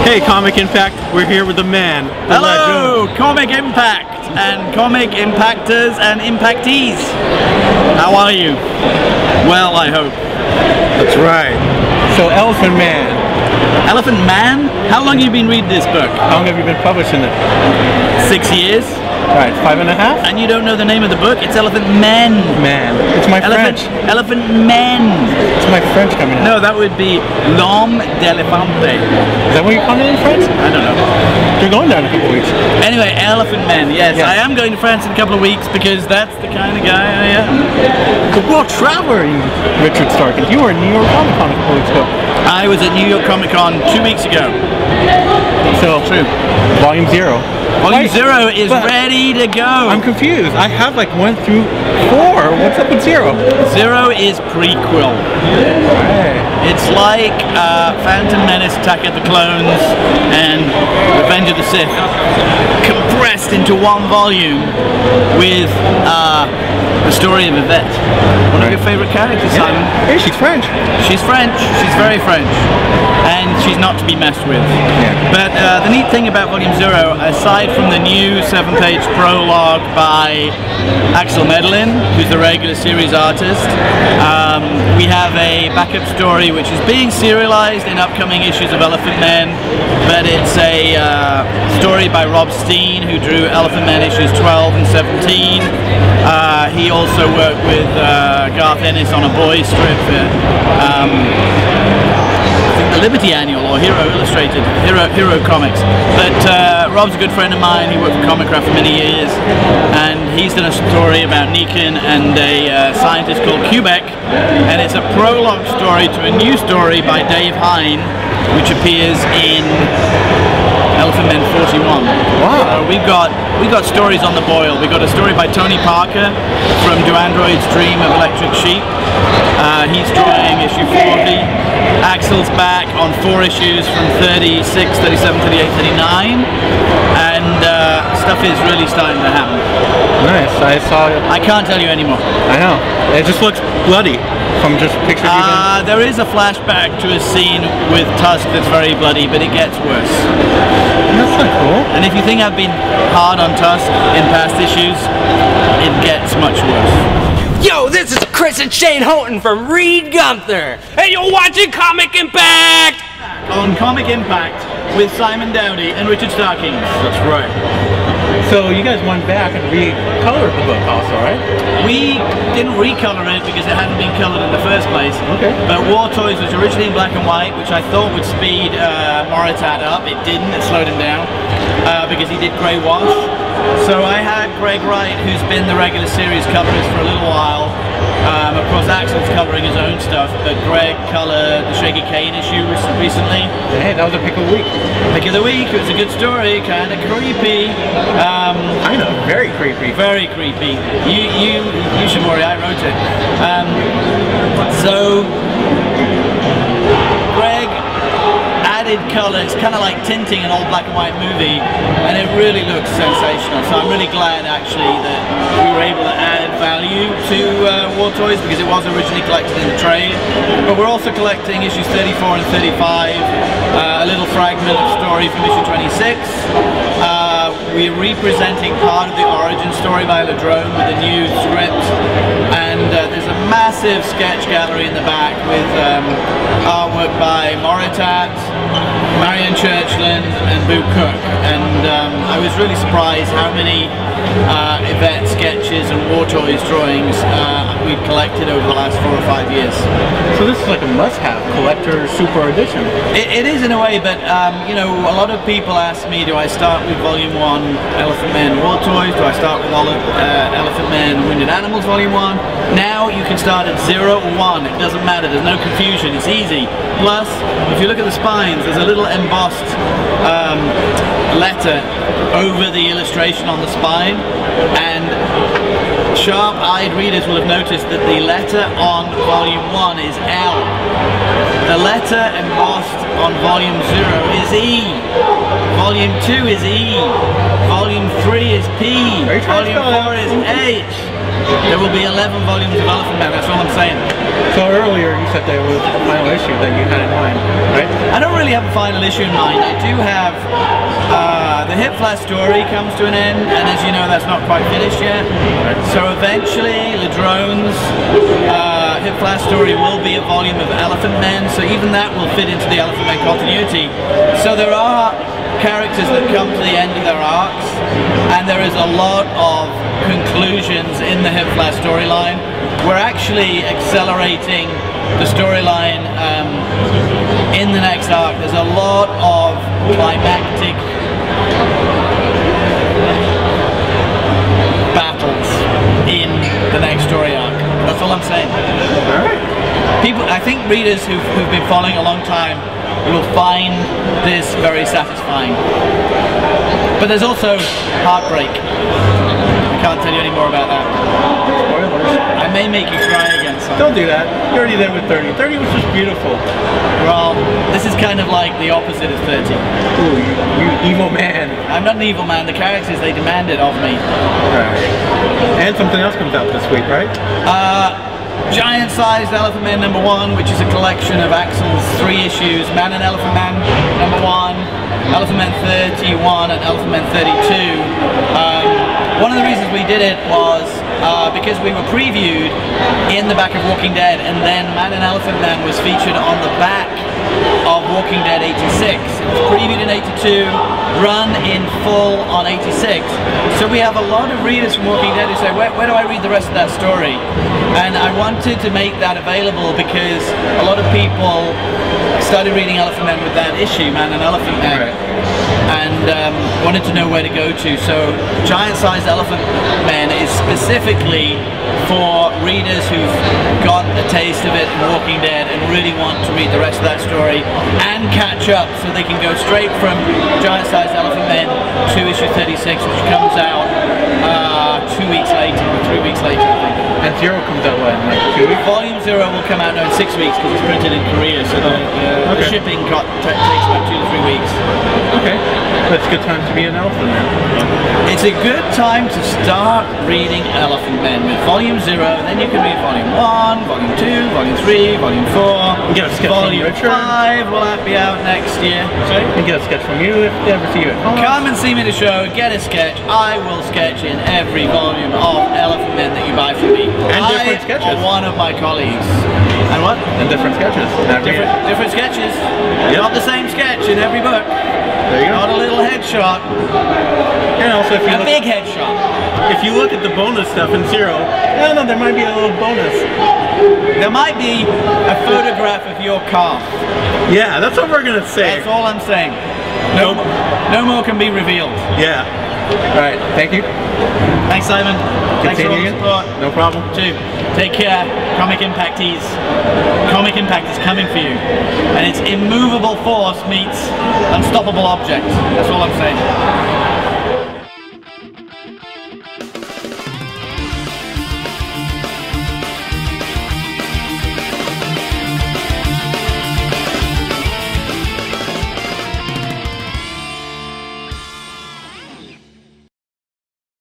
Hey, Comic Impact, we're here with the man, the Hello, legend. Comic Impact and Comic Impactors and Impactees. How are you? Well, I hope. That's right. So, Elephant Man. Elephant Man? How long have you been reading this book? How long have you been publishing it? 6 years. Right, 5.5? And you don't know the name of the book? It's Elephant Men. Man. It's my French. Elephant Men. It's my French coming out. No, that would be L'Homme d'Elephante. Is that what you call it in French? I don't know. You're going there in a couple of weeks. Anyway, Elephant Men. Yes, I am going to France in a couple of weeks because that's the kind of guy I am. The world traveler, Richard Starkings. You were in New York Comic Con a couple weeks ago. I was at New York Comic Con 2 weeks ago. So, True. Volume 0. Volume 0 is ready to go. I'm confused. I have like 1 through 4. What's up with 0? 0 is prequel. Right. It's like Phantom Menace, Attack of the Clones, and Revenge of the Sith compressed into 1 volume with the story of Yvette. One of your favorite characters, Simon. Hey, she's French. She's French. She's very French. And she's not to be messed with. Yeah. But the neat thing about Volume 0, aside from the new 7-page prologue by Axel Medellin, who's the regular series artist, we have a backup story which is being serialized in upcoming issues of Elephant Men, but it's a story by Rob Steen, who drew Elephant Men issues 12 and 17. He also worked with Garth Ennis on a boys strip the Liberty Annual or Hero Illustrated, Hero Comics. But Rob's a good friend of mine. He worked for Comicraft for many years, and he's done a story about Nikon and a scientist called Quebec, and it's a prologue story to a new story by Dave Hine, which appears in Elephant Men 41. Wow. We've got stories on the boil. We've got a story by Tony Parker from Do Androids Dream of Electric Sheep. He's drawing issue 40. Axel's back on 4 issues from 36, 37, 38, 39. And stuff is really starting to happen. Nice. I saw it. I can't tell you anymore. I know. It just looks bloody from just pictures you've There is a flashback to a scene with Tusk that's very bloody, but it gets worse. That's not cool. And if you think I've been hard on Tusk in past issues, it gets much worse. Yo, this is Chris and Shane Houghton from Reed Gunther, and you're watching Comic Impact! On Comic Impact with Simon Dowdy and Richard Starkings. That's right. So you guys went back and recolored the book also, right? We didn't recolor it because it hadn't been colored in the first place. Okay. But War Toys was originally in black and white, which I thought would speed Moritat up. It didn't. It slowed him down because he did grey wash. So I had Greg Wright, who's been the regular series colorist for a little while. Of course, Axel's coloring his own stuff, but Greg colored the Shaky Kane issue recently. Hey, that was a pick of the week. Pick of the week. It was a good story, kind of creepy. I know, very creepy. Very creepy. You should worry. I wrote it. So Greg added color. It's kind of like tinting an old black and white movie, and it really looks sensational. So I'm really glad actually that we were able to add value to War Toys because it was originally collected in the trade. But we're also collecting issues 34 and 35, a little fragment of story from issue 26. We're representing part of the origin story by Ladrone with a new script, and there's a massive sketch gallery in the back with artwork by Moritat, Marion Churchland and Boo Cook, and I was really surprised how many Yvette sketches and War Toys drawings we've collected over the last 4 or 5 years. So this is like a must-have collector super edition. It is in a way, but you know, a lot of people ask me, do I start with Volume 1 Elephant Men War Toys? Do I start with Elephant Men Wounded Animals Volume 1? Now you can start at 0 or 1. It doesn't matter. There's no confusion. It's easy. Plus, if you look at the spines, there's a little embossed letter over the illustration on the spine, and sharp-eyed readers will have noticed that the letter on Volume 1 is L. The letter embossed on Volume 0 is E. Volume 2 is E. Volume 3 is P. Volume 4 is H. There will be 11 volumes of Elephant Men, that's all I'm saying. So earlier you said there was a final issue that you had in mind, right? I don't really have a final issue in mind. I do have the Hip Flash story comes to an end, and as you know, that's not quite finished yet. So eventually, Ladrone's Hip Flash story will be a volume of Elephant Men, so even that will fit into the Elephant Men continuity. So there are characters that come to the end of their arcs, and there is a lot of conclusions in the Hip Flash storyline. We're actually accelerating the storyline in the next arc. There's a lot of climactic battles in the next story arc. That's all I'm saying. People, I think readers who've been following a long time will find this very satisfying. But there's also heartbreak. I can't tell you any more about that. Spoilers. I may make you cry again someday. Don't do that. You're already there with 30. 30 was just beautiful. Well, this is kind of like the opposite of 30. Ooh, you evil man. I'm not an evil man. The characters, they demand it of me. Right. And something else comes out this week, right? Giant-sized Elephant Man #1, which is a collection of Axel's 3 issues, Man and Elephant Man #1, Elephant Man 31 and Elephant Man 32. One of the reasons we did it was because we were previewed in the back of Walking Dead, and then Man and Elephant Man was featured on the back of Walking Dead 86. It was previewed in 82, run in full on 86. So we have a lot of readers from Walking Dead who say, where do I read the rest of that story? And I wanted to make that available because a lot of people started reading Elephant Man with that issue, Man and Elephant Man. Right. And wanted to know where to go to. So Giant-Sized Elephant Man is specifically for readers who've got a taste of it in Walking Dead and really want to read the rest of that story and catch up, so they can go straight from Giant-Sized Elephant Man to issue 36, which comes out 2 weeks later, or 3 weeks later, I think. And Zero comes out what, in like 2 weeks? Volume 0 will come out in 6 weeks because it's printed in Korea, so the shipping takes about 2 to 3 weeks. Okay, but it's a good time to be an Elephant Man. It's a good time to start reading Elephant Men with Volume 0, then you can read Volume 1, Volume 2, Volume 3, Volume 4, You get a sketch from Volume Richard. 5 will be out next year. Sorry? And get a sketch from you if they ever see you at home. Come and see me at the show, get a sketch. I will sketch in every volume of Elephant Men that you buy from me. And different sketches. Or one of my colleagues. And what? And different sketches. Different sketches. Yep. Not the same sketch in every book. There you go. Not a little headshot. And also, if you A big headshot. if you look at the bonus stuff in Zero, I don't know, there might be a little bonus. There might be a photograph of your calf. Yeah, that's what we're gonna say. That's all I'm saying. Nope. No more can be revealed. Yeah. All right. Thank you. Thanks, Simon. Thanks for all the Continue. support. No problem. Too. Take care, Comic Impactees. Comic Impact is coming for you. And it's immovable force meets unstoppable object. That's all I'm saying.